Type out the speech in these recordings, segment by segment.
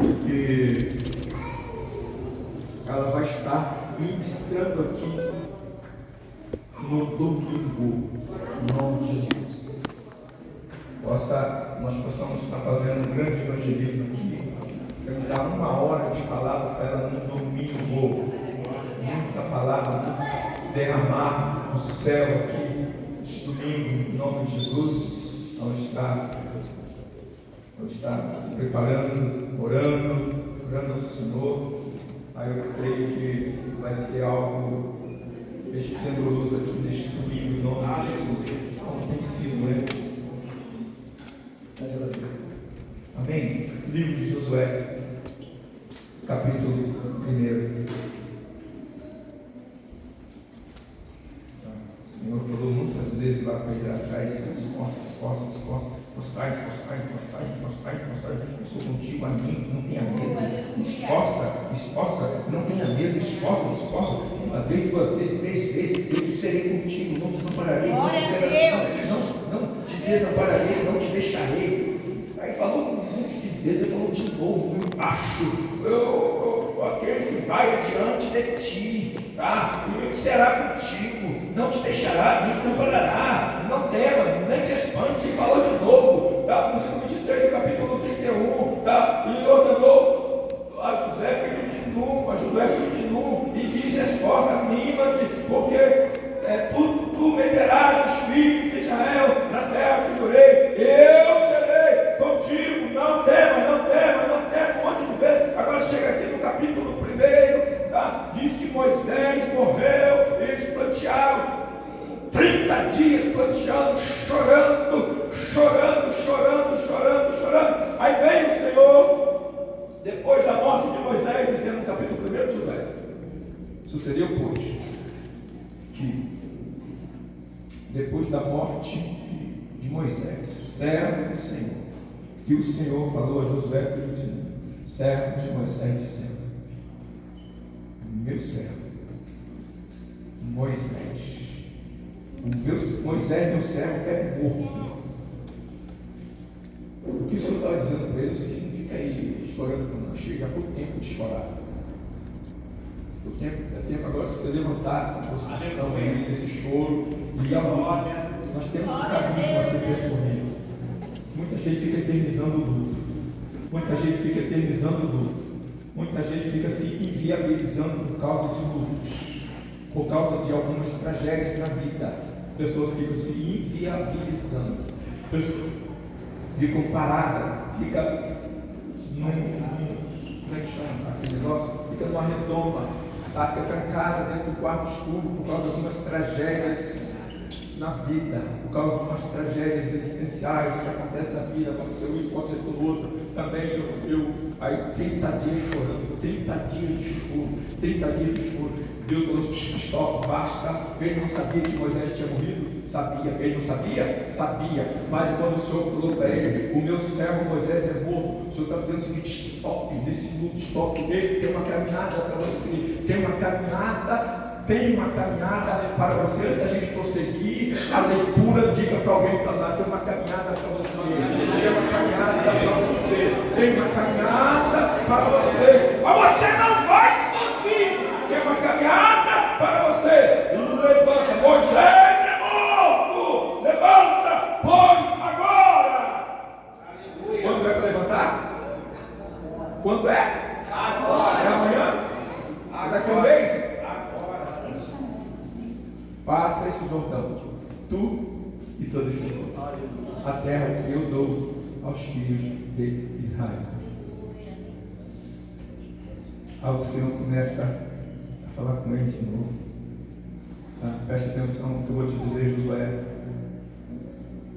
Porque ela vai estar ministrando aqui no domingo, em nome de Jesus. Nós possamos estar fazendo um grande evangelismo aqui. Vamos dar 1 hora de palavra para ela no domingo. Muita palavra, derramar no céu aqui, este domingo, em nome de Jesus. Vamos estar se preparando, orando ao Senhor. Aí eu creio que vai ser algo esplendoroso aqui neste domingo, em nome de Jesus. Como tem sido, né? Amém? Livro de Josué, capítulo 1. O Senhor falou muitas vezes lá para ele atrás: esforça. Mostrai, eu sou contigo, amigo, não tenha medo. Esforça, não tenha medo, esforça. 1 vez, 2 vezes, 3 vezes, eu serei contigo, não te desampararei, não te desampararei, não te deixarei. Aí falou um monte de vezes, ele falou de novo, embaixo: aquele que vai adiante de ti, tá? E será contigo, não te deixará, nem te desamparará, não tema, nem te espante. E falou de novo, tá? No versículo 23 do capítulo 31, tá? E ordenou a José, filho de Nun, e diz: esforça, anima-te, porque tu meterás os filhos de Israel na terra que jurei, eu serei contigo, não tema, um monte de vezes. Agora chega aqui no capítulo 1, tá? Diz que Moisés morreu, eles plantearam 30 dias planteando, chorando. Aí vem o Senhor, depois da morte de Moisés, dizendo no capítulo 1 de Josué: sucedeu, pois, que depois da morte de Moisés, servo do Senhor, que o Senhor falou a Josué, filho de Nun, servo de Moisés, dizendo: meu servo Moisés, Moisés, meu servo, é morto. O que o Senhor estava dizendo para eles? Que não fica aí chorando quando não chega. Já foi o tempo de chorar. É tempo agora de se levantar dessa posição, desse choro. E agora nós temos um caminho para ser percorrido. Muita gente fica eternizando o luto. Muita gente fica se inviabilizando por causa de lutos, por causa de algumas tragédias na vida. Pessoas ficam se inviabilizando. Pessoas ficam paradas, fica como é que chama aquele negócio? Fica numa redoma, tá? Fica trancada dentro do quarto escuro por causa de algumas tragédias na vida, por causa de algumas tragédias existenciais que acontecem na vida. Aconteceu isso, pode ser tudo outro. Também aí 30 dias chorando, 30 dias de choro. Deus falou: stop, basta. Ele não sabia que Moisés tinha morrido? Sabia. Ele não sabia? Sabia. Mas quando o Senhor falou para ele: o meu servo Moisés é morto, o Senhor está dizendo o seguinte: stop, nesse luto, stop. Ele tem uma caminhada para você, tem uma caminhada para você. Antes da gente prosseguir a leitura, diga para alguém que está lá: tem uma caminhada para você, tem uma caminhada para você, mas você não vai sozinho. Tem uma caminhada para você. Levanta, Moisés é morto. Levanta, pois, agora. Quando é para levantar? Quando é? Agora. É amanhã? Daqui a um mês? Agora. Passa esse Jordão, tu e todo esse povo, a terra que eu dou aos filhos de Israel. Aí o Senhor começa a falar com ele de novo. Tá? Preste atenção no que eu vou te dizer, Josué.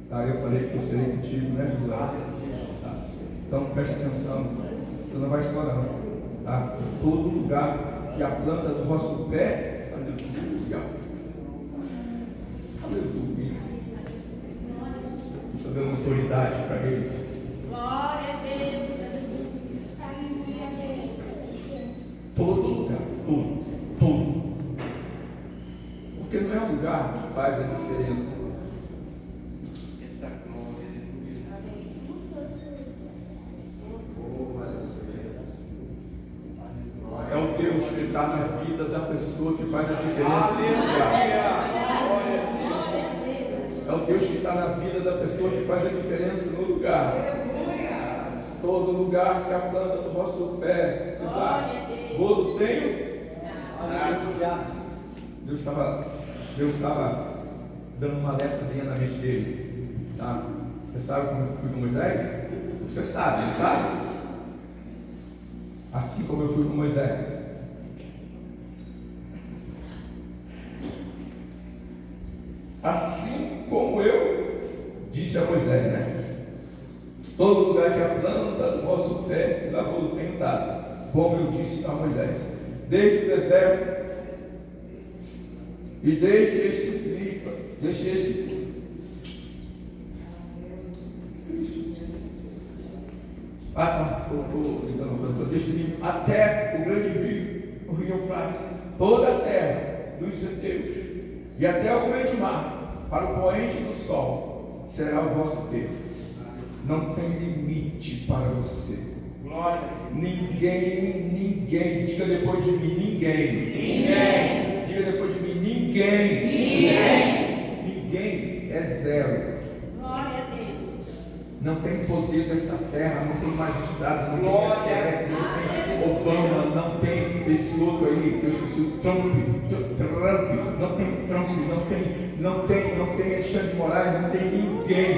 Tá? Eu falei que eu serei contigo, né, Josué? Tá? Então preste atenção. Tu não vai só não. Tá? Todo lugar que a planta do vosso pé, aleluia. Estou dando autoridade para ele. Glória a Deus. Todo lugar, tudo. Porque não é o lugar que faz a diferença. está na vida da pessoa que faz a diferença no lugar. É o Deus que está na vida da pessoa que faz a diferença no lugar. Todo lugar que a planta do vosso pé pisar, golo tenho. Deus estava dando uma alertazinha na mente dele. Tá? Você sabe como eu fui com Moisés? Você sabe, não sabe? Assim como eu fui com Moisés. Assim como eu disse a Moisés, né? Todo lugar que a planta do vosso pé lavou tenho dado, como eu disse a Moisés. Desde o deserto e desde esse até o grande rio, o rio Eufrates, toda a terra dos heteus e até o grande mar, para o poente do sol, será o vosso termo. Não tem limite para você. Glória. Ninguém, diga depois de mim, ninguém. Diga depois de mim, ninguém é zero. Glória a Deus. Não tem poder dessa terra, não tem magistrado, não tem STF, não tem Obama, não tem esse outro aí, eu esqueci o Trump, não tem Alexandre de Moraes, não tem ninguém.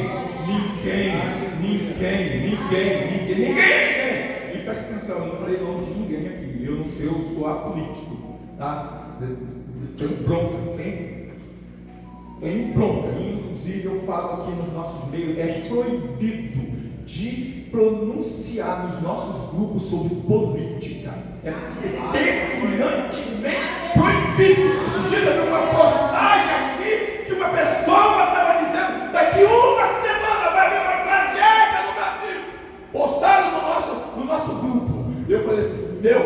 E presta atenção, eu não falei nome de ninguém aqui, eu sou apolítico, tá? Tenho bronca, tem bronca. Inclusive eu falo aqui nos nossos meios, é proibido de pronunciar nos nossos grupos sobre política. É terminantemente proibido. Esses dias eu vi uma postagem aqui que uma pessoa estava dizendo: daqui uma semana vai haver uma tragédia no Brasil. Postaram no nosso grupo. Eu falei assim: meu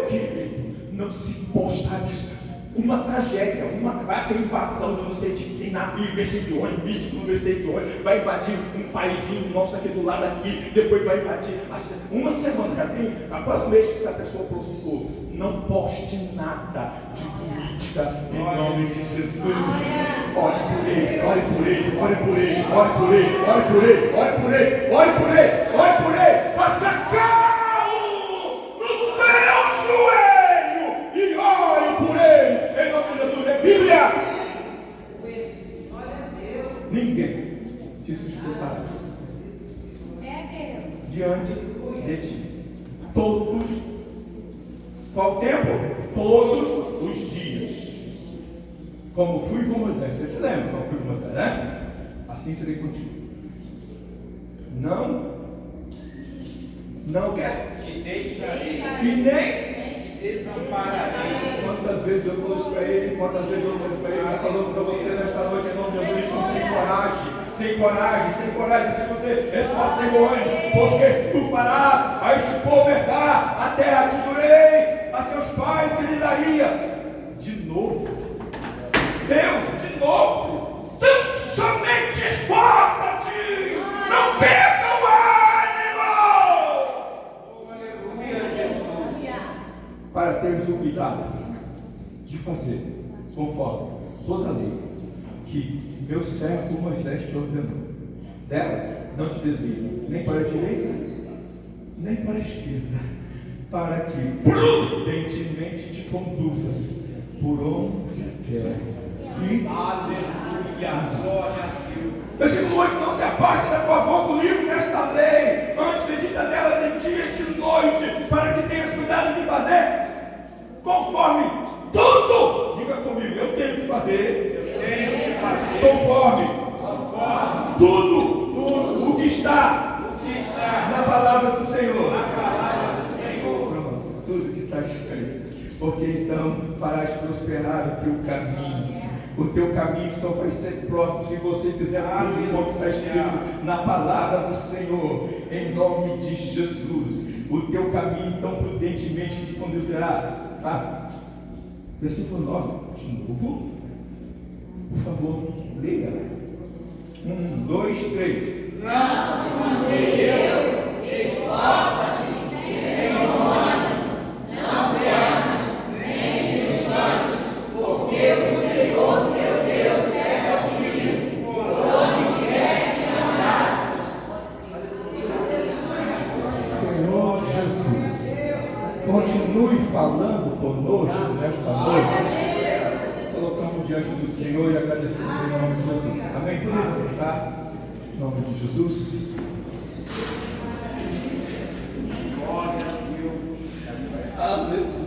querido, não se postar disso. Uma tragédia, vai ter invasão de não sei de quem, navio, não sei de onde, míssil, não sei de onde, vai invadir um paizinho nosso aqui do lado aqui, depois vai invadir. Uma semana, já tem, após o mês que essa pessoa postou. Não poste nada de política em nome de Jesus. Ore por ele, faça calo no teu joelho e ore por ele em nome de Jesus. É Bíblia. Ninguém te sustentará diante de ti. Qual tempo? Todos os dias. Como fui com Moisés. Você se lembra como fui com Moisés, né? Assim serei contigo. Não quer? Te deixarei. E nem Te desampararei. quantas vezes Deus falou isso para ele? Quantas vezes Deus falou isso para ele? Está falando para você nesta noite em nome de Jesus. Então, sem coragem, sem você resposta egoísta, porque tu farás a este povo herdar a terra que jurei a seus pais que lhe daria. De novo, Deus, de novo, tão somente esforça-te, não perca o ânimo, para teres o cuidado de fazer conforme toda a lei que meu servo Moisés te ordenou. Dela não te desvie nem para a direita, nem para a esquerda, para que prudentemente te conduzas por onde quer. E Aleluia, glória a Deus. Versículo 8: não se aparte da tua boca o livro desta lei, antes medita nela de dia e de noite, para que tenhas cuidado de fazer conforme tudo. Diga comigo, eu tenho que fazer. Conforme tudo o que está na palavra do Senhor. Pronto, tudo que está escrito. Porque então farás prosperar o teu caminho. O teu caminho só vai ser próprio se você fizer tudo como está escrito na palavra do Senhor, em nome de Jesus. O teu caminho então prudentemente te conduzirá. Tá? Versículo 9, de novo. Por favor, leia. 1, 2, 3. Não te mandei eu, esforça-te, não falando conosco nesta noite, colocamos diante do Senhor e agradecemos em nome de Jesus. Amém? Podemos aceitar em nome de Jesus. Glória a Deus. Aleluia.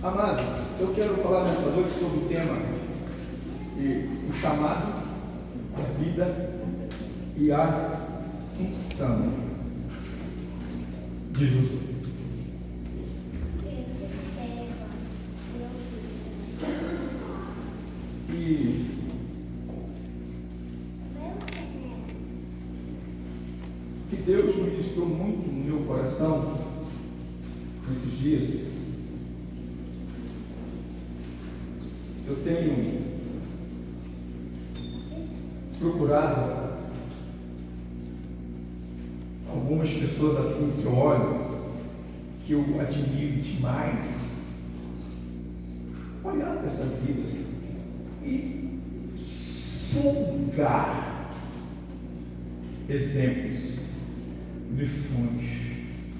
Amados, eu quero falar nesta noite sobre o tema e o chamado, a vida e a função de Jesus. E que Deus ministrou muito no meu coração nesses dias. Eu tenho procurado algumas pessoas assim que eu olho, que eu admiro demais, olhar para essas vidas e sugar exemplos, lições.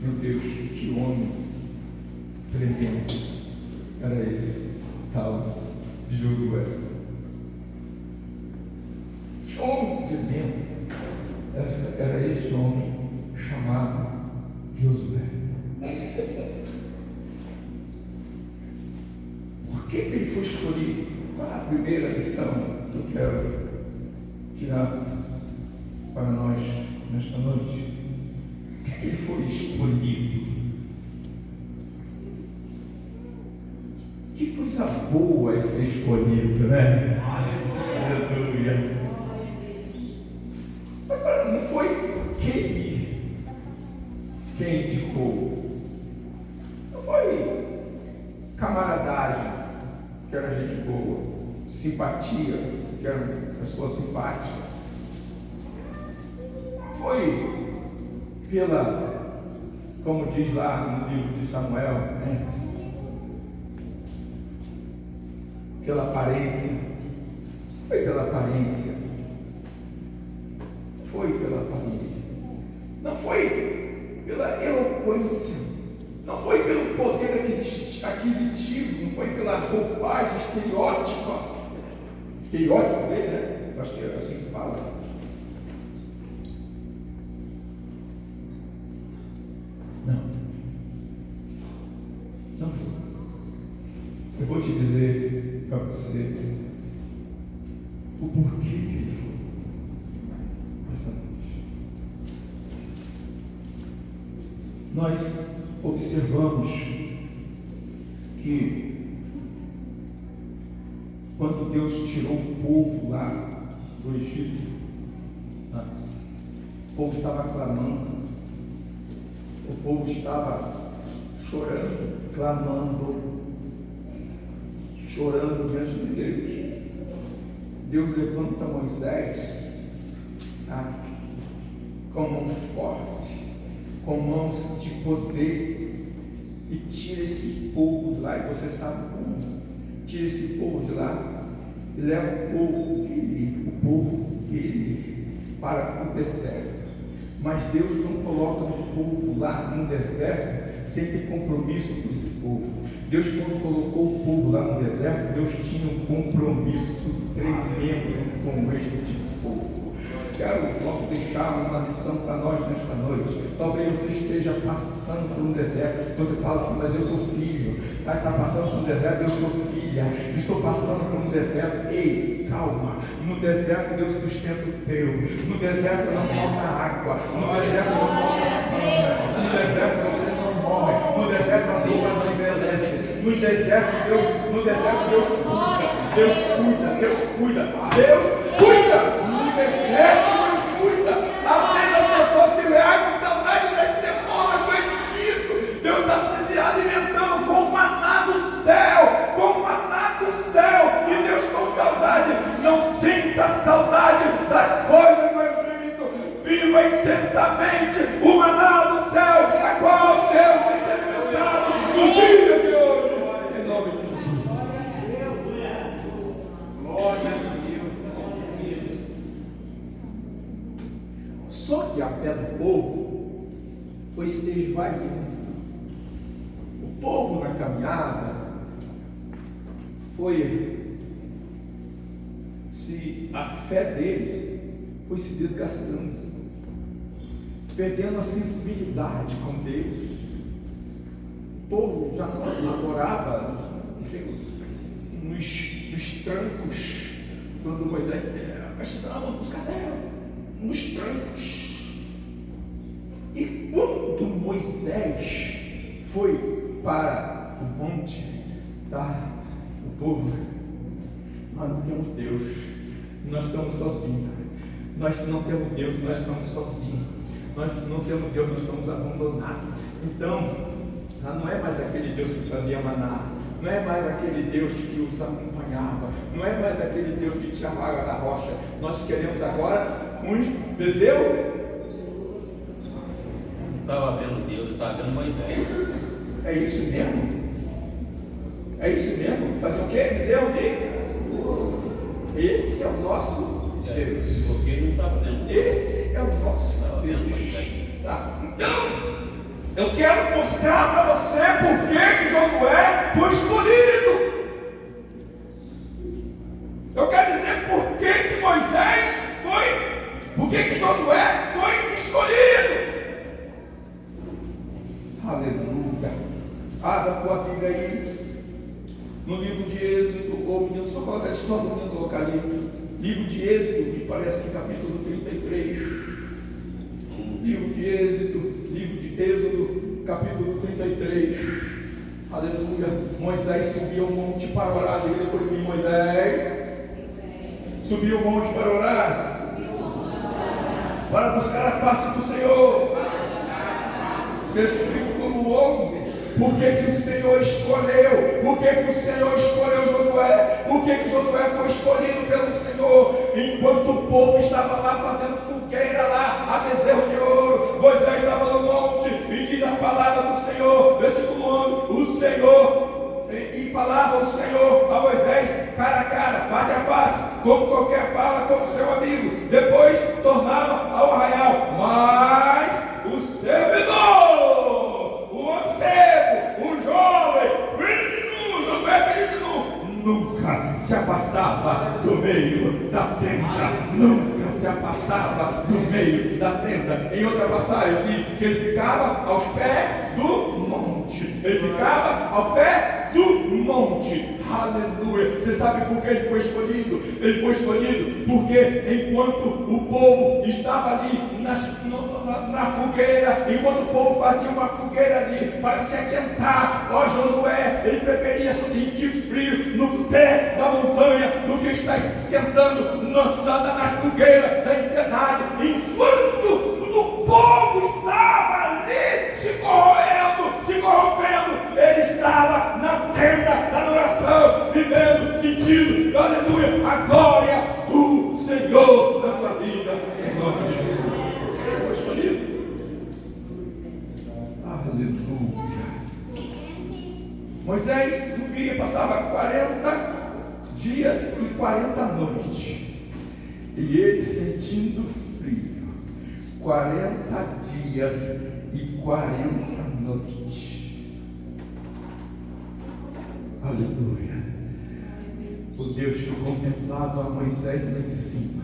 Meu Deus, que homem tremendo era esse tal Josué. Que homem tremendo era esse homem chamado Josué. Por que ele foi escolhido? Qual é a primeira lição que eu quero tirar para nós nesta noite? Por que ele foi escolhido? Que coisa boa é ser escolhido, né? Aleluia. Agora, não foi quem indicou. Não foi camaradagem, que era gente boa, simpatia, que era uma pessoa simpática. Foi pela, como diz lá no livro de Samuel, né? Pela aparência. Foi pela aparência. Foi pela aparência. Não foi pela eloquência. Não foi pelo poder aquisitivo. Não foi pela roupagem estereótipa. Estereótipo dele, né? Eu acho que é assim que fala. Não. Não foi. Eu vou te dizer para você o porquê que ele foi essa noite. Nós observamos que quando Deus tirou o povo lá do Egito, o povo estava clamando, o povo estava chorando, clamando, chorando diante de Deus. Deus levanta Moisés com mão forte, com mãos de poder, e tira esse povo de lá. E você sabe como? Tira esse povo de lá e leva o povo dele para o deserto. Mas Deus não coloca o povo lá no deserto sem ter compromisso com esse povo. Deus, quando colocou o povo lá no deserto, Deus tinha um compromisso tremendo com este povo. Quero logo deixar uma lição para nós nesta noite. Talvez você esteja passando por um deserto. Você fala assim, mas eu sou filho. Está passando por um deserto, eu sou filha. Estou passando por um deserto. Ei, calma. No deserto Deus sustenta o teu. No deserto não falta água. No deserto não falta pão. No deserto você não morre. No deserto a roupa não envelhece. No deserto Deus cuida. Deus cuida. Deus cuida. Deus cuida. No deserto Deus cuida. Apenas as pessoas que ai, com saudade das cebolas do Egito. Deus está te alimentando com o maná do céu. Com o maná do céu. E Deus com saudade. Não sinta saudade das coisas do Egito. Viva intensamente o maná do céu, a qual Deus tem te alimentado no dia de hoje. Em nome de Jesus. Glória a Deus. a fé deles foi se desgastando, perdendo a sensibilidade com Deus. O povo já não adorava nos trancos, quando Moisés precisava buscar dela, nos trancos. E quando Moisés foi para o monte, o povo, nós não temos Deus, nós estamos sozinhos, nós não temos Deus, nós estamos sozinhos, nós não temos Deus, nós estamos abandonados. Então, não é mais aquele Deus que fazia maná, não é mais aquele Deus que os acompanhava, não é mais aquele Deus que tinha água da rocha. Nós queremos agora uns Bezeu. Estava vendo Deus, estava vendo Moisés. É isso mesmo? É isso mesmo? Fazer o quê? Bezeu de? Esse é o nosso Deus. Porque ele não estava vendo. Esse é o nosso Deus. Tá? Então, eu quero mostrar para você por que Josué foi escolhido. Eu quero dizer por que Moisés foi, por que Josué foi escolhido. Aleluia. Abra a tua Bíblia aí, no livro de Êxodo, ou menino, só colocar a história do menino, colocar ali. Livro de Êxodo, me parece, capítulo 33. Livro de Êxodo, capítulo 33. Aleluia. Moisés subiu o monte para orar. Diga depois de mim, Moisés subiu o monte para orar, para buscar a face do Senhor. Versículo 11. Por que o Senhor escolheu? Por que o Senhor escolheu Josué? Por que Josué foi escolhido pelo Senhor? Enquanto o povo estava lá fazendo fogueira lá, a bezerro de ouro, Moisés estava no monte, e diz a palavra do Senhor, versículo 11, o Senhor, e falava o Senhor a Moisés, cara a cara, face a face, como qualquer fala com o seu amigo. Depois tornava ao arraial, mas o servidor, o ancião, o jovem, filho de Nu, nunca se apartava do meio da tenda, nunca se apartava do meio da tenda. Em outra passagem diz que ele ficava aos pés do monte, ele ficava ao pé do monte. Aleluia. Você sabe por que ele foi escolhido? Ele foi escolhido porque enquanto o povo estava ali na fogueira, enquanto o povo fazia uma fogueira ali para se aquentar, ó Josué, ele preferia sentir frio no pé da montanha do que estar esquentando na fogueira da eternidade. Enquanto o povo estava ali se corrompendo, ele estava na tenda da adoração, vivendo, sentindo, aleluia, a glória do Senhor na sua vida, em nome de Jesus. Ele foi escolhido. Aleluia. Moisés subia, passava 40 dias e 40 noites, e ele sentindo frio, 40 dias e 40 noites. Aleluia. O Deus que contemplava Moisés lá em cima,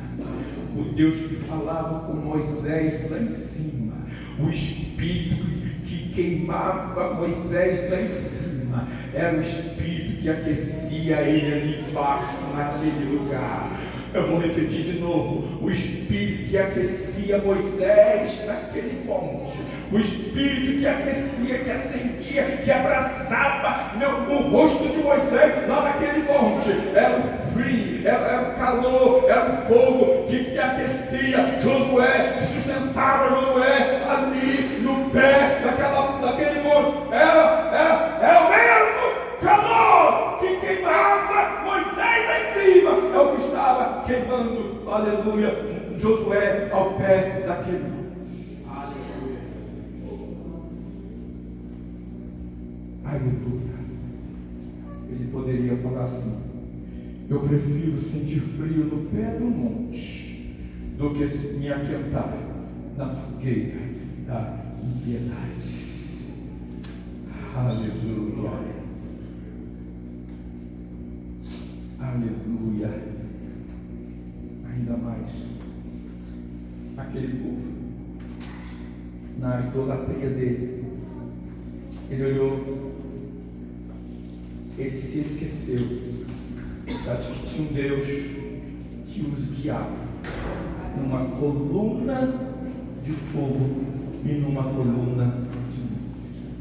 o Deus que falava com Moisés lá em cima, o Espírito que queimava Moisés lá em cima, era o Espírito que aquecia ele ali embaixo, naquele lugar. Eu vou repetir de novo: o Espírito que aquecia Moisés naquele monte, o Espírito que aquecia, que acendia, que abraçava o rosto de Moisés lá naquele monte, era o frio, era o calor, era o fogo que aquecia Josué, que sustentava Josué ali no pé daquele monte, era o mesmo calor que queimava Moisés lá em cima, é o que estava queimando, aleluia, Josué ao pé daquele monte. Aleluia. Aleluia. Ele poderia falar assim: eu prefiro sentir frio no pé do monte do que me aquentar na fogueira da impiedade. Aleluia. Aleluia. Ainda mais. Aquele povo, na idolatria dele, ele olhou, ele se esqueceu que tinha um Deus que os guiava numa coluna de fogo e numa coluna de nuvem.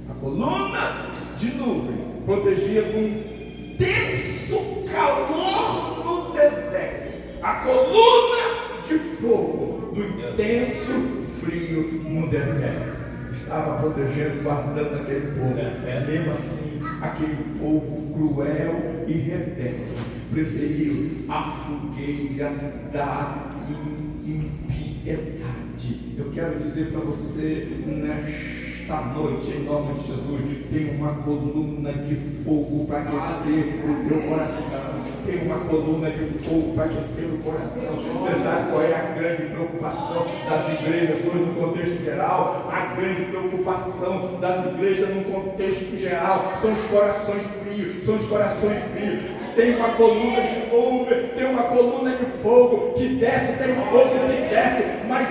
A coluna de nuvem protegia de um denso calor no deserto. A coluna de fogo do intenso frio no deserto. Estava protegendo, guardando aquele povo. Mesmo assim, aquele povo cruel e rebelde preferiu a fogueira da impiedade. Eu quero dizer para você nesta noite, em nome de Jesus, tem uma coluna de fogo para aquecer o teu coração. Tem uma coluna de fogo para aquecer o coração. Você sabe qual é a grande preocupação das igrejas hoje no contexto geral? A grande preocupação das igrejas no contexto geral são os corações frios, são os corações frios. Tem uma coluna de nuvem, tem uma coluna de fogo que desce, tem fogo que desce, mas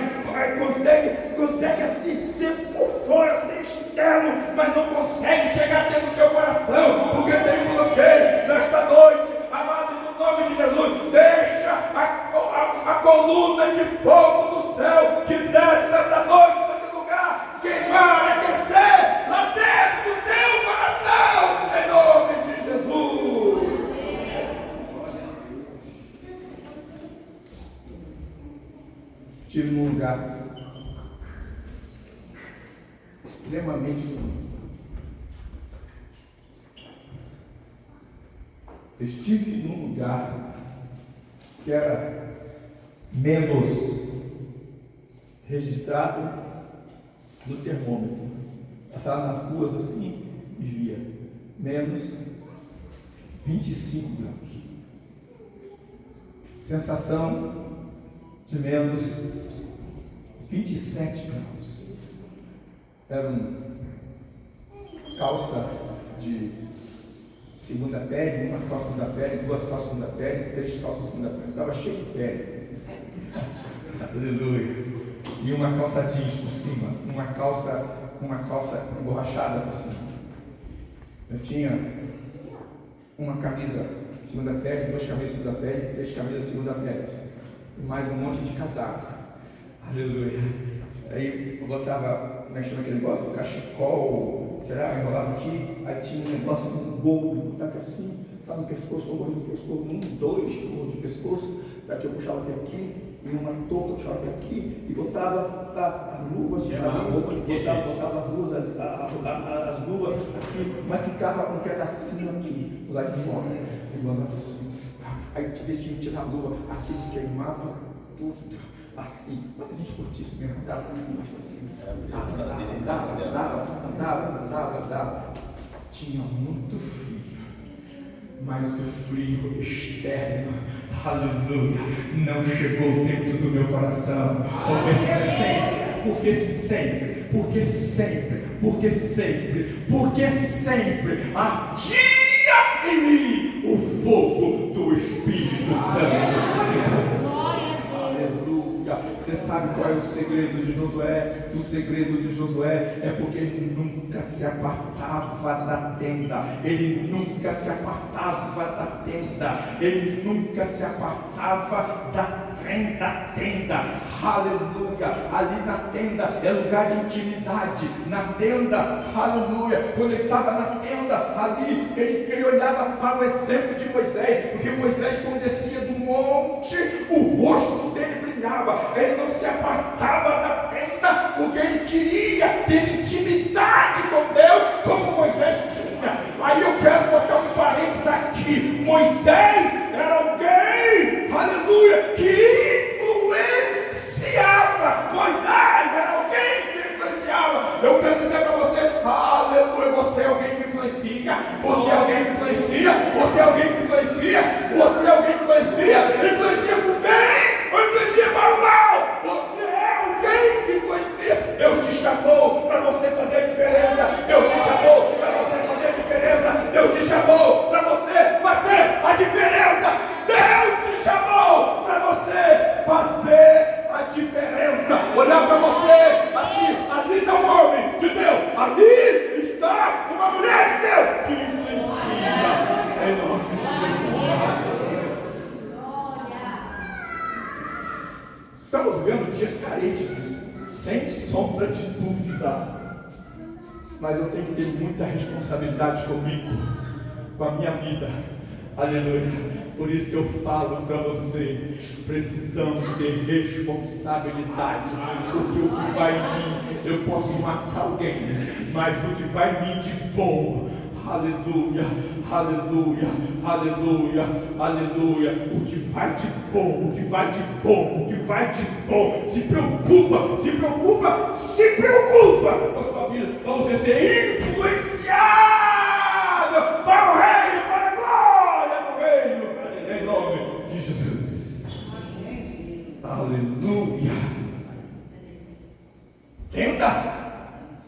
consegue assim ser por fora, ser externo, mas não consegue chegar dentro do teu coração, porque tem um bloqueio nesta noite. Amado, no nome de Jesus, deixa a coluna de fogo do céu que desce nesta noite, nesse lugar, queimar, aquecer lá dentro do teu coração, em nome de Jesus. Estive num lugar extremamente bonito. Eu estive num lugar que era menos registrado no termômetro. Passava nas ruas assim e via menos 25 graus. Sensação de menos 27 graus. Era uma calça de segunda pele, uma calça segunda pele, duas calças segunda pele, três calças segunda pele. Estava cheio de pele. Aleluia. E uma calça jeans por cima, uma calça emborrachada por cima. Eu tinha uma camisa segunda pele, duas camisas segunda pele, três camisas segunda pele. E mais um monte de casaco. Aleluia. Aí eu botava, como é que chama aquele negócio? O cachecol, será? Enrolava aqui, aí tinha um negócio com um gorro, sabe assim, no pescoço, um gorro no pescoço, dois gorros de pescoço, daqui eu puxava até aqui, e uma touca eu puxava até aqui, e botava as luvas, botava as luvas aqui, mas ficava um pedacinho aqui, do lado de fora, e mandava assim. Aí tinha que tirar a luva, aquilo queimava tudo. Assim, mas a gente curtia isso mesmo, andava assim, andava. Tinha muito frio, mas o frio externo, aleluia, não chegou dentro do meu coração, porque sempre ardia em mim o fogo do Espírito Santo. Você sabe qual é o segredo de Josué? O segredo de Josué é porque ele nunca se apartava da tenda. Ele nunca se apartava da tenda. Aleluia. Ali na tenda é lugar de intimidade. Na tenda, aleluia. Quando ele estava na tenda, ali ele olhava para o exemplo de Moisés, porque Moisés, quando descia do monte, o rosto dele brilhava. Ele não se apartava da tenda, porque ele queria ter intimidade com Deus, como Moisés tinha. Aí eu quero botar um parênteses aqui. Moisés era alguém, aleluia, que influenciava. Moisés era alguém que influenciava. Eu quero dizer para você, aleluia, você é alguém que influencia. Influencia para o bem ou influencia para o mal? Você é alguém que influencia. Deus te chamou para você fazer a diferença. Deus te chamou para você fazer a diferença. mas eu tenho que ter muita responsabilidade comigo, com a minha vida. Aleluia. Por isso eu falo para você, precisamos ter responsabilidade. Porque o que vai em mim, eu posso matar alguém, mas o que vai em mim de bom, aleluia, aleluia, aleluia, aleluia, o que vai de bom, o que vai de bom, o que vai de bom, se preocupa, se preocupa, se preocupa com a sua vida, para você ser influenciado para o reino, para a glória do reino, em nome de Jesus. Aleluia. Tenda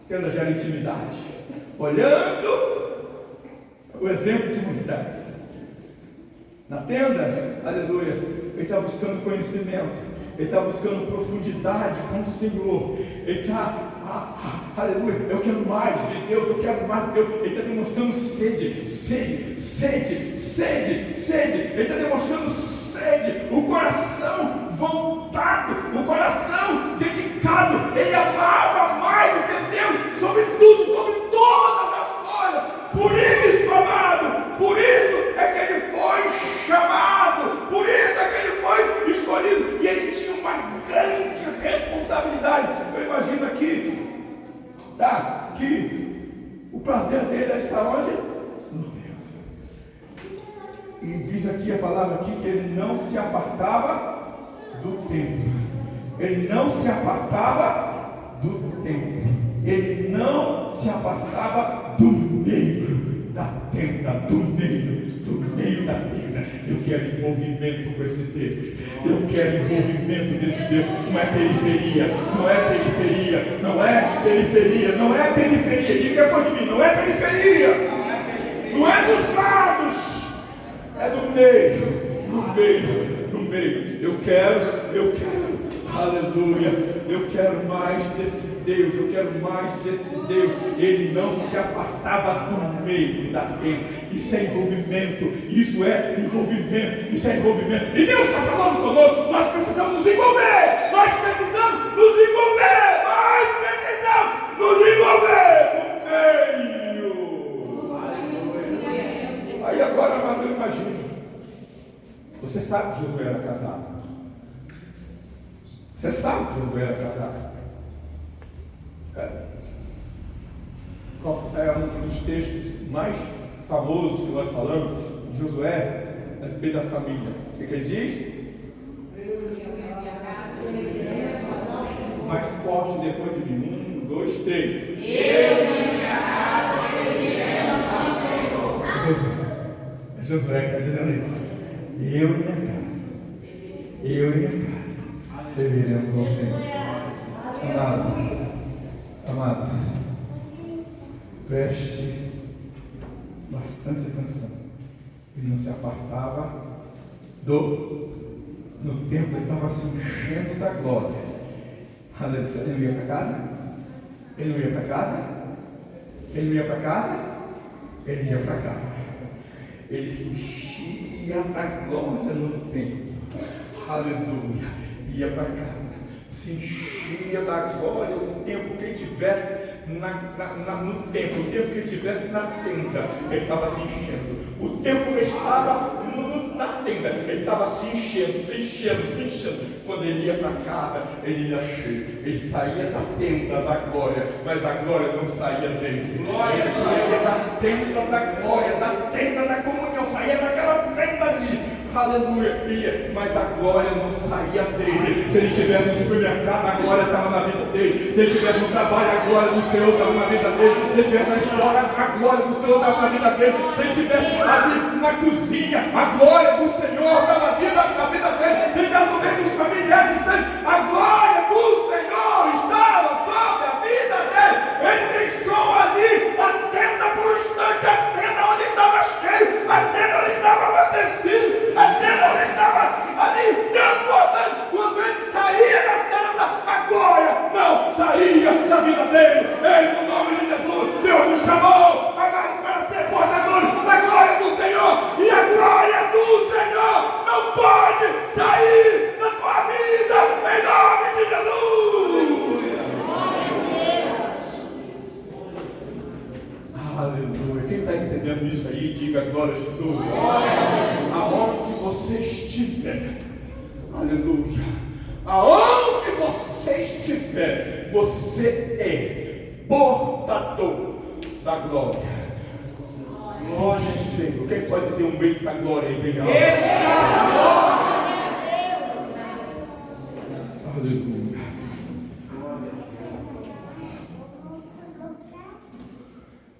gera intimidade, olhando o exemplo de Moisés. Na tenda, aleluia, ele está buscando conhecimento, ele está buscando profundidade com o Senhor, ele está, aleluia, eu quero mais de Deus, eu quero mais de Deus, ele está demonstrando sede, ele está demonstrando sede, o coração voltado, o coração dedicado, ele amava mais do que Deus, sobre tudo, sobre todas as coisas. Por isso, amado, por isso é que ele foi chamado, por isso é que ele foi escolhido, e ele tinha uma grande responsabilidade. Eu imagino aqui, que o prazer dele era estar onde? No templo. E diz aqui a palavra aqui que ele não se apartava do templo. Ele não se apartava do templo. Ele não se apartava do meio da tenda, do meio da tenda. Eu quero envolvimento com esse Deus. Eu quero envolvimento desse Deus. Não é periferia, não é periferia, não é periferia, não é periferia. Diga depois de mim, não é periferia, não é dos lados, é do meio, no meio. Eu quero, aleluia, eu quero mais desse Deus, eu quero mais desse Deus. Ele não se apartava do meio da tenda. Isso é envolvimento, isso é envolvimento, isso é envolvimento. E Deus está falando conosco, nós precisamos nos envolver, nós precisamos nos envolver no meio. Aí agora, amado, eu imagino, você sabe que Josué era casado. Você sabe que Josué era casado. É um dos textos mais famosos que nós falamos de Josué, a respeito da família. O que ele diz? Mais forte depois de mim. 1, 2, 3. Eu e minha casa serviremos ao Senhor. É Josué que está dizendo isso. Eu e minha casa serviremos ao Senhor. Amados, preste bastante atenção. Ele não se apartava no templo, ele estava se enchendo da glória. Ele não ia para casa? Ele não ia para casa? Ele não ia para casa? Ele ia para casa. Ele se enchia da glória no templo. Aleluia. Ia para casa. Se enchia da glória o tempo que ele tivesse no templo, o tempo que ele estivesse na tenda, ele estava se enchendo. O tempo que ele estava na tenda, ele estava se enchendo. Quando ele ia para casa, ele ia cheio. Ele saía da tenda da glória, mas a glória não saía dele. Ele saía da tenda da glória, da tenda da comunhão, saía daquela tenda ali. Aleluia, mas a glória não saía dele. Se ele estiver no supermercado, a glória estava na vida dele. Se ele estiver no trabalho, a glória do Senhor estava na vida dele. Se ele estiver na escola, a glória do Senhor estava na vida dele. Se ele estivesse ali na cozinha, a glória do Senhor estava na vida dele. Se ele estiver no meio dos familiares dele, a glória do Senhor estava sobre a vida dele. Ele deixou ali a tenda por um instante, a tenda onde estava cheio, a tenda onde estava abastecido, a tenda onde estava ali transbordando. Quando ele saía da tenda, a glória não saía da vida dele. Ele, no nome de Jesus, Deus nos chamou agora para ser portadores da glória do Senhor. E a glória do Senhor não pode Jesus. Aonde você estiver, aleluia, aonde você estiver, você é portador da glória. Glória a Deus. Quem pode dizer um eita glória aí, bem alto? Aleluia.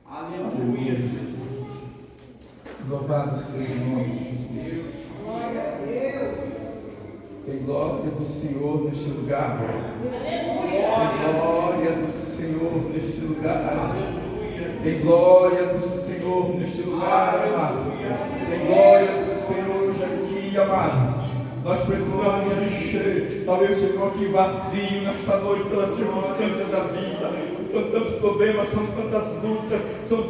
Aleluia, Jesus. Louvado seja o nome de Jesus. Glória a Deus. Tem glória do Senhor neste lugar. Tem glória do Senhor neste lugar. Tem glória do Senhor neste lugar, amado. Tem glória do Senhor hoje aqui, amado. Nós precisamos encher, talvez chegou aqui vazio nesta noite pelas circunstâncias da vida. São tantos problemas, são tantas lutas, são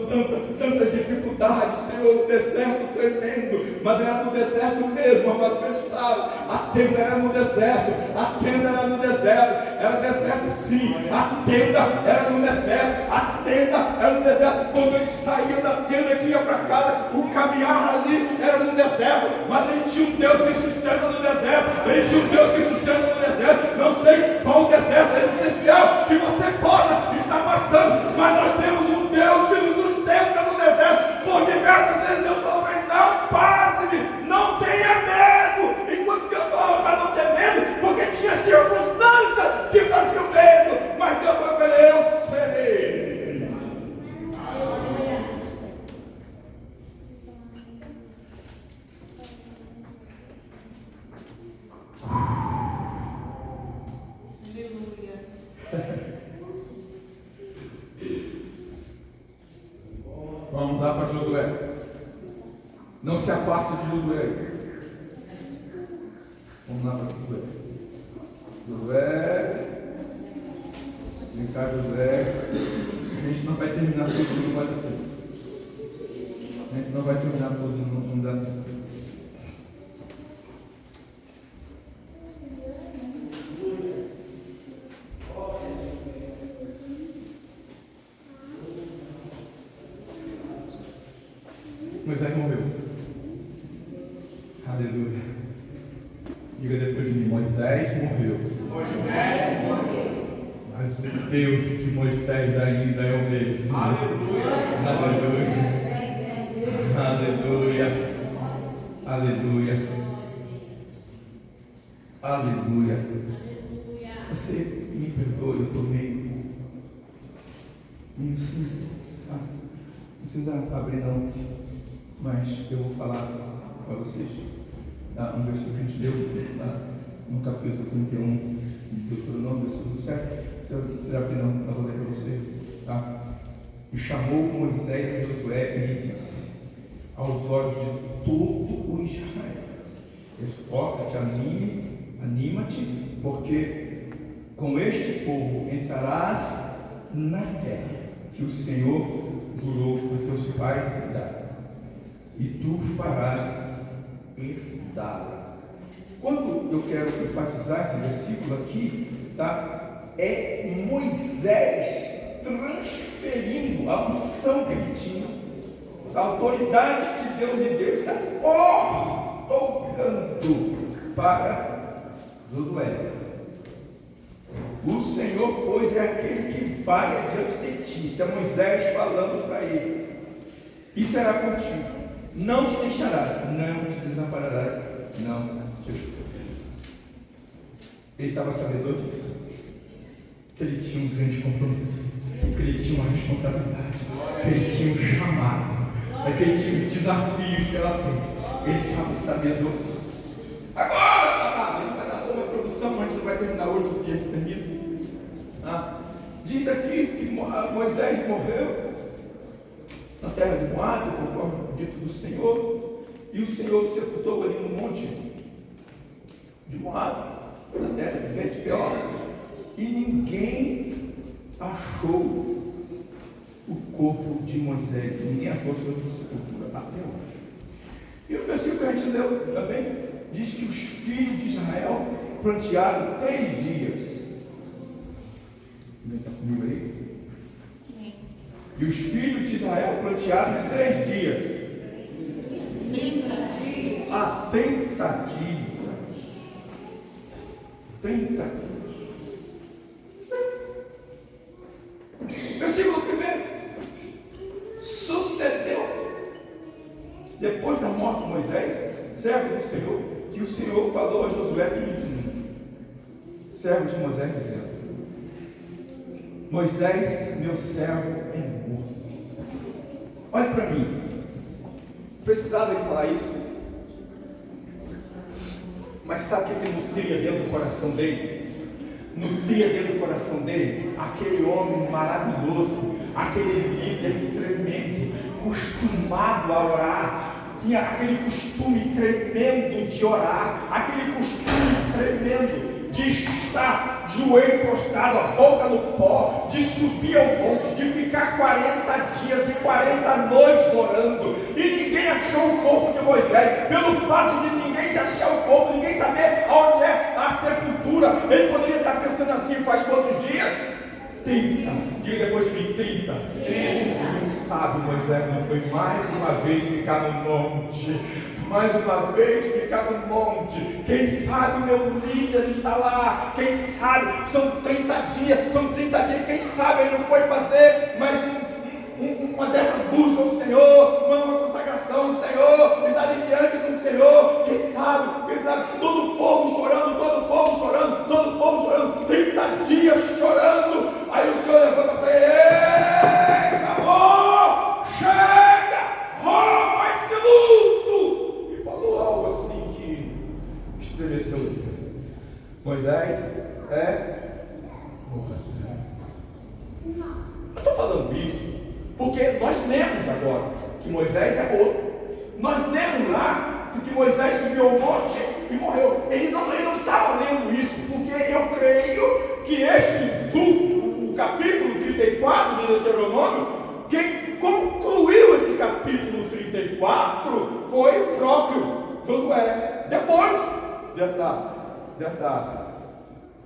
tantas dificuldades, Senhor, o deserto tremendo, mas era no deserto mesmo, amado, que eu estava. A tenda era no deserto, a tenda era no deserto, era deserto sim, a tenda era no deserto, a tenda era no deserto. Quando ele saía da tenda que ia para casa, o caminhar ali era no deserto, mas ele tinha um Deus que sustenta no deserto, ele tinha um Deus que sustenta no deserto. Não sei qual deserto é especial que você possa estar passando, mas nós temos um Deus que nos sustenta no deserto. Por diversas vezes Deus falou, mas não passe-me, não tenha medo. Enquanto Deus falava para não ter medo, porque tinha circunstâncias que faziam medo, mas Deus falou para ele, eu serei. Vamos lá para Josué. Não se aparte de Josué. Vamos lá para Josué. Josué. Vem cá, Josué. A gente não vai terminar tudo, não vai dar tempo. A gente não vai terminar tudo, não dá tempo. Moisés morreu. Aleluia. Diga depois de mim, Moisés morreu. Moisés morreu. Mas o Deus de Moisés ainda é o mesmo. Aleluia. Aleluia. Aleluia. Aleluia. Você me perdoe, eu estou meio sim. Não precisa abrir não. Mas eu vou falar para vocês um versículo que a gente deu no capítulo 31 de Deuteronômio, versículo 7. Será que não? Eu vou ler para você. Tá? E chamou Moisés a Josué e lhe disse, aos olhos de todo o Israel, esforça-te, anima-te, porque com este povo entrarás na terra que o Senhor jurou por teus pais dar, e tu farás herdá-la. Quando eu quero enfatizar esse versículo aqui, tá? É Moisés transferindo a unção que ele tinha, a autoridade que Deus lhe deu, está ortogando para Josué. O Senhor, pois, é aquele que vai adiante de ti. Isso é Moisés falando para ele. E será contigo. Não te deixarás, não te desampararás, não te esquecerás. Ele estava sabedor disso. Que ele tinha um grande compromisso. Que ele tinha uma responsabilidade. Que ele tinha um chamado. Que ele tinha desafios pela frente. Ele estava sabedor disso. Agora, a gente vai dar só uma introdução, antes você vai terminar outro dia que termina. Diz aqui que Moisés morreu na terra de Moabe, conforme o dito do Senhor, e o Senhor o sepultou ali no monte de Moabe, na terra de Bet-peor, e ninguém achou o corpo de Moisés, ninguém achou sua sepultura até hoje. E o versículo que a gente leu também diz que os filhos de Israel plantearam 3 dias. Está comigo aí? E os filhos de Israel plantearam em 3 dias. 30 quilos. Versículo 1. Sucedeu, depois da morte de Moisés, servo do Senhor, que o Senhor falou a Josué que servo de Moisés, dizendo: Moisés, meu servo, é morto. Olha para mim, precisava ele falar isso, mas sabe o que ele nutria dentro do coração dele? Nutria dentro do coração dele aquele homem maravilhoso, aquele líder tremendo, costumado a orar, tinha aquele costume tremendo de orar, aquele costume tremendo de estar joelho prostrado, a boca no pó, de subir ao monte, de ficar 40 dias e 40 noites orando, e ninguém achou o corpo de Moisés. Pelo fato de ninguém achar o corpo, ninguém saber onde é a sepultura, ele poderia estar pensando assim: faz quantos dias? 30, diga depois de mim, 30. Quem sabe Moisés não foi mais uma vez ficar no monte, mais uma vez ficar no monte. Quem sabe o meu líder está lá, quem sabe, são 30 dias, quem sabe ele não foi fazer mais uma dessas buscas do Senhor, uma consagração do Senhor, estar diante do Senhor, quem sabe, todo o povo chorando, 30 dias chorando. Aí o Senhor levanta para ele: ei, acabou, chega, rouba esse luto. E falou algo assim que estremeceu ele. Moisés é morto. Eu estou falando isso porque nós lemos agora que Moisés é morto. Nós lemos lá que Moisés subiu ao monte e morreu. Ele não estava lendo isso, porque eu creio que este o capítulo 34 de Deuteronômio, quem concluiu esse capítulo 34 foi o próprio Josué, depois dessa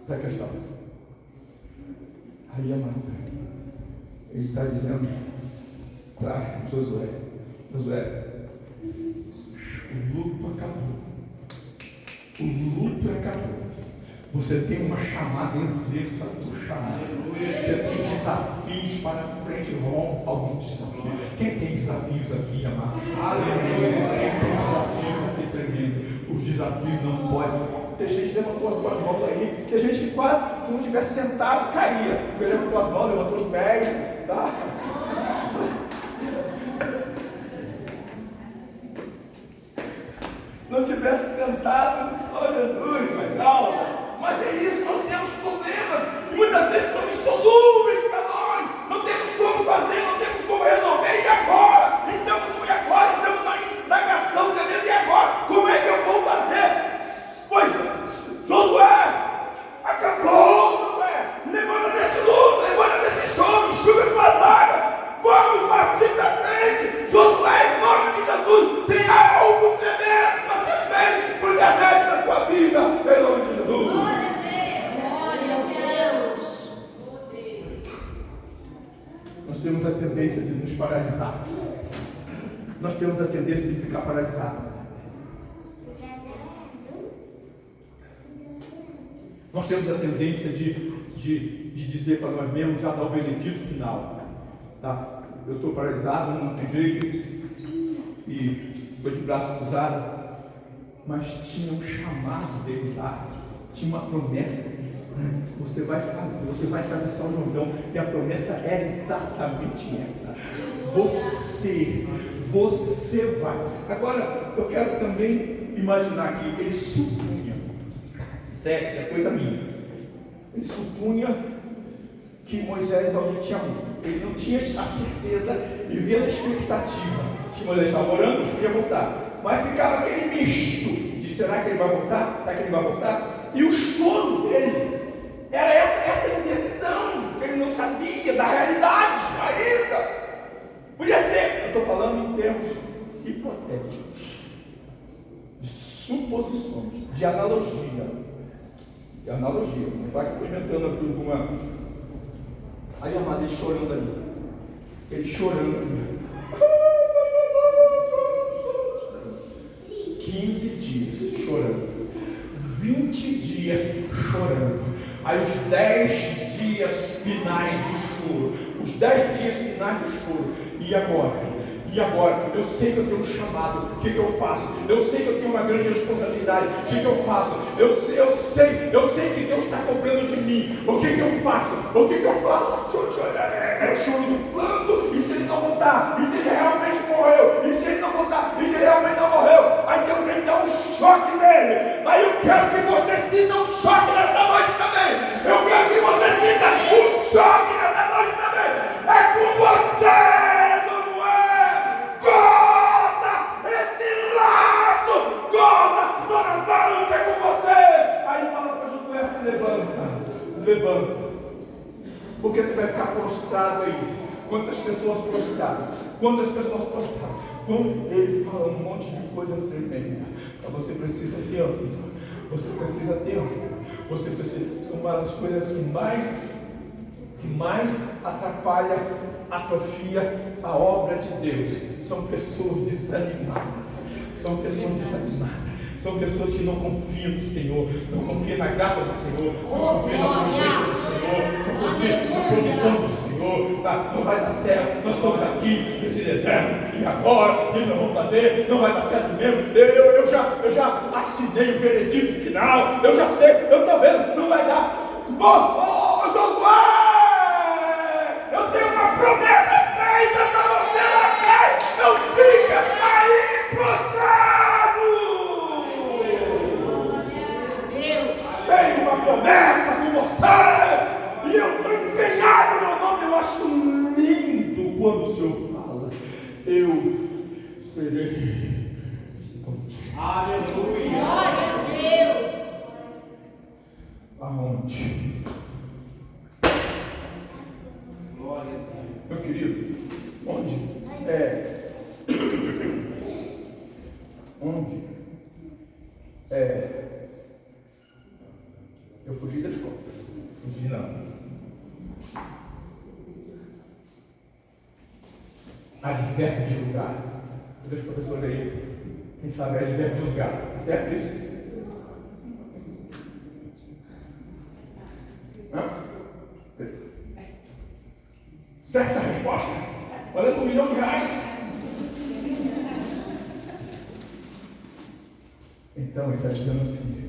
questão. Aí, amado, ele está dizendo para Josué: o luto acabou. O luto acabou. Você tem uma chamada, exerça a tua chamada. Você tem desafios para frente, rompa os desafios. Quem tem desafios aqui, amado? Aleluia. Quem tem desafios aqui tremendo? Os desafios não podem. Tem gente que levantou as duas mãos aí, tem gente que quase, se não tivesse sentado, caía. Ele levantou as mãos, levantou os pés, tá? Não tivesse sentado, oh Jesus, mas calma. Mas é isso, nós temos problemas, e muitas vezes são insolúveis para nós, não temos como fazer, não temos como resolver. E agora? Estamos na indagação, tremendo. E agora? Como é que eu vou fazer? Pois, Josué, acabou, Josué, levanta desse luto, levanta desse choro, enxuga tuas lágrimas, vamos partir para frente. Josué, em nome de Jesus, tem algo tremendo para ser feito por intermédio da sua vida, em nome de Jesus. Nós temos a tendência de nos paralisar. Nós temos a tendência de ficar paralisados. Nós temos a tendência de dizer para nós mesmos, já dar o veredito final. Tá? Eu estou paralisado, não tem jeito, e estou de braço cruzado. Mas tinha um chamado dele lá, tinha uma promessa. Você vai fazer, você vai atravessar o Jordão, e a promessa era exatamente essa: você vai. Agora eu quero também imaginar que ele supunha, certo? Isso é coisa minha. Ele supunha que Moisés não tinha morrido. Ele não tinha a certeza e via a expectativa. Se Moisés estava orando, queria voltar, mas ficava aquele misto de: será que ele vai voltar? Será que ele vai voltar? E o choro dele era essa indecisão, que ele não sabia da realidade ainda. Podia ser, eu estou falando em termos hipotéticos, de suposições, de analogia. Não vai comentando aqui alguma. Aí, amado, ele chorando ali. 15 dias chorando. 20 dias chorando. Aí os 10 dias finais do choro. Os 10 dias finais do choro. E agora? E agora? Eu sei que eu tenho um chamado. O que eu faço? Eu sei que eu tenho uma grande responsabilidade. O que eu faço? Eu sei que Deus está cobrando de mim. O que eu faço? O que eu faço? É o choro do plano. E se ele não voltar? E se ele realmente morreu? E se ele não voltar? E se ele realmente não morreu? Aí Deus vem dar um choque nele. Aí eu quero que você sinta um choque nessa noite também. Eu quero que você sinta um choque nessa noite também. É com você, não é? Corta esse laço. Corta. Dona Vânia, é com você. Aí fala para Josué, se levanta. Porque você vai ficar prostrado aí. Quantas pessoas prostradas? Quantas pessoas prostradas? Quando ele fala um monte de coisas tremendas, você precisa ter ânimo. Você precisa ter ânimo. Você precisa. Uma das coisas que mais atrapalha, atrofia a obra de Deus são pessoas desanimadas. São pessoas desanimadas. São pessoas que não confiam no Senhor, não confiam na graça do Senhor, não confiam na presença do Senhor, não confiam na provisão do Senhor. Tá? Não vai dar certo, nós estamos aqui nesse deserto, e agora, o que nós vamos fazer? Não vai dar certo mesmo. Eu já assinei o veredito final, eu já sei, eu estou vendo, não vai dar. Josué, eu tenho uma promessa feita para você lá atrás, não fica aí prostrado. Tenho uma promessa com você, e eu estou empenhado no nome. Eu acho lindo quando o Senhor fala, eu serei contigo. Aleluia. Glória a Deus. Aonde? Glória a Deus. Meu querido, onde? Onde? Eu fugi das contas. Fugi não. Advérbio de lugar. Deixa o professor aí. Quem sabe é advérbio de lugar. Tá certo isso? Certa resposta. Valendo R$1 milhão. Então ele está dizendo assim.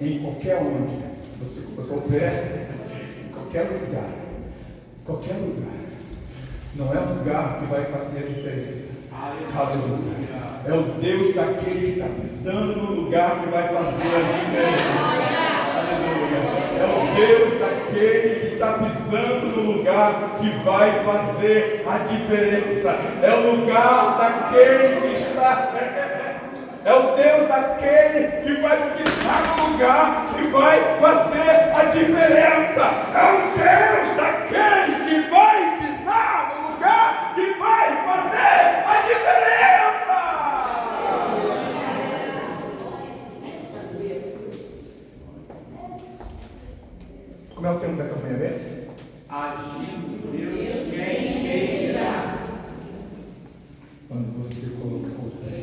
Em qualquer onde você houver, em qualquer lugar, não é o lugar que vai fazer a diferença. Aleluia. É o Deus daquele que está pisando no lugar que vai fazer a diferença. Aleluia. É o Deus daquele que está pisando no lugar que vai fazer a diferença. É o lugar daquele que está. É o Deus daquele que vai pisar no lugar que vai fazer a diferença. É o Deus daquele que vai pisar no lugar que vai fazer a diferença. Como é o termo da campanha dele? Agindo Deus quem impedirá. Quando você colocou o pé,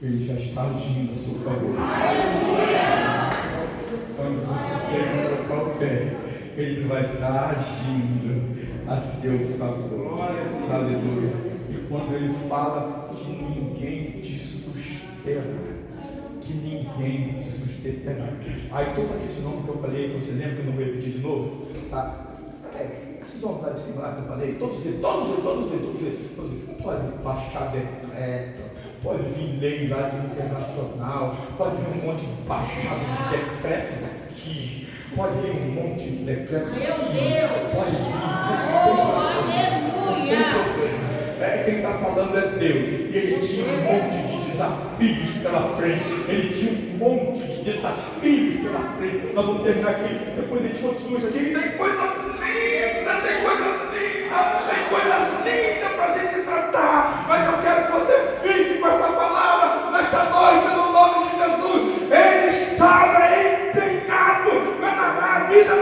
Ele já está agindo a seu favor. Quando você colocar o pé, Ele vai estar agindo a seu favor. Aleluia. E quando Ele fala que ninguém te sustenta, aí todo aquele nome que eu falei, você lembra que eu não vou repetir de novo? Tá? Esses homens lá de cima lá que eu falei, todos eles. Pode baixar decreto, pode vir lei lá de internacional, pode vir um monte de baixada de decretos aqui, pode vir um monte de decretos aqui, pode vir. Quem está falando é Deus, e Ele tinha um monte de desafios pela frente. Ele tinha um monte de desafios pela frente. Nós vamos terminar aqui, depois a gente continua isso aqui. E tem coisa linda para a gente tratar. Mas eu quero que você fique com essa palavra nesta noite, no nome de Jesus. Ele estava empenhado na vida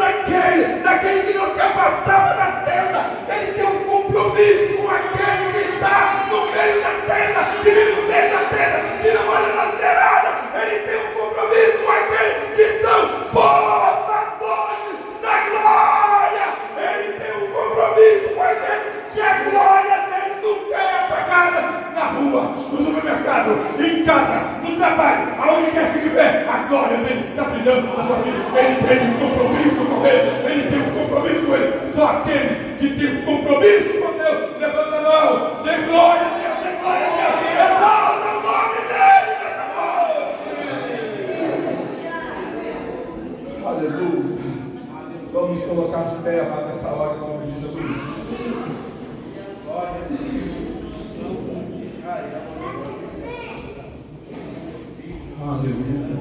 daquele que não se apartava da tenda. Ele tem um compromisso com aquele que está no meio da tenda, que vive no meio da tenda, que não olha na cerada. Ele tem um compromisso com lado, em casa, no trabalho, aonde quer que estiver, a glória dele está brilhando na sua vida. Ele tem um compromisso com ele tem um compromisso com ele. Só aquele que tem um compromisso com Deus, levanta a mão, dê glória a Deus, dê glória a Deus, exalta o nome dele nessa hora. Aleluia. Vamos nos colocar de pé, amado, nessa hora, em nome de Jesus. Glória a Deus. Aleluia.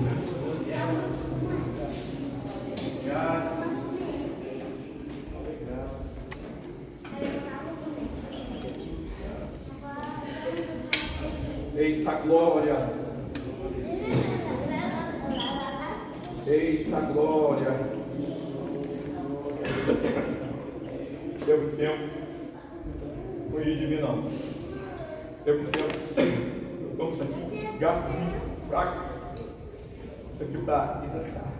Eita glória. Eita glória. Teve tempo. Não ri de mim não. Teve tempo. Eu tomo isso aqui, desgasto fraco. Isso aqui para hidratar.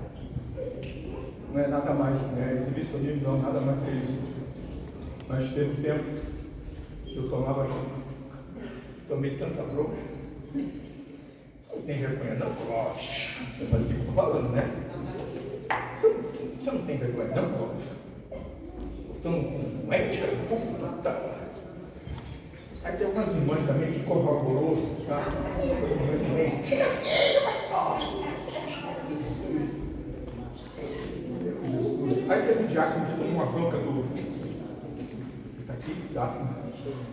Não é nada mais, né? Exibicionismo não, nada mais que isso. Mas teve tempo que eu tomava aqui. Tomei tanta bronca. Você não tem vergonha não? Você sabe o que eu estou falando, né? Você não tem vergonha não, Cláudio? Então, não é que aí tem algumas irmãs também que corroborou, tá? Algumas irmãs também. Tira filho, aí teve um diácono que tomou uma bronca do. Está aqui, diácono.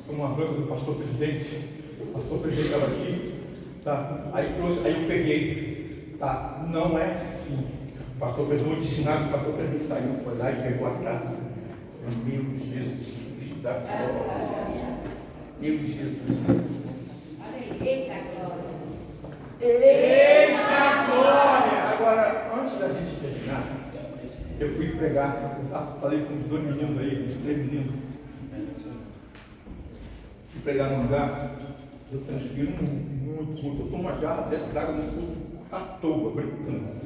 Tomou uma bronca do pastor presidente. O pastor presidente estava aqui. Tá? Aí trouxe, aí eu peguei. Tá? Não é assim. O pastor presidente, vou te ensinar, o pastor presidente saiu, foi lá e pegou a taça. Meu Jesus da glória. Meu Jesus. Eita glória. Eita glória. Agora, antes da gente terminar, eu fui pregar, falei com os 2 meninos aí, os 3 meninos. Fui pregar num lugar, eu transpiro muito. Eu tomo uma jarra dessa d'água no corpo à toa, brincando.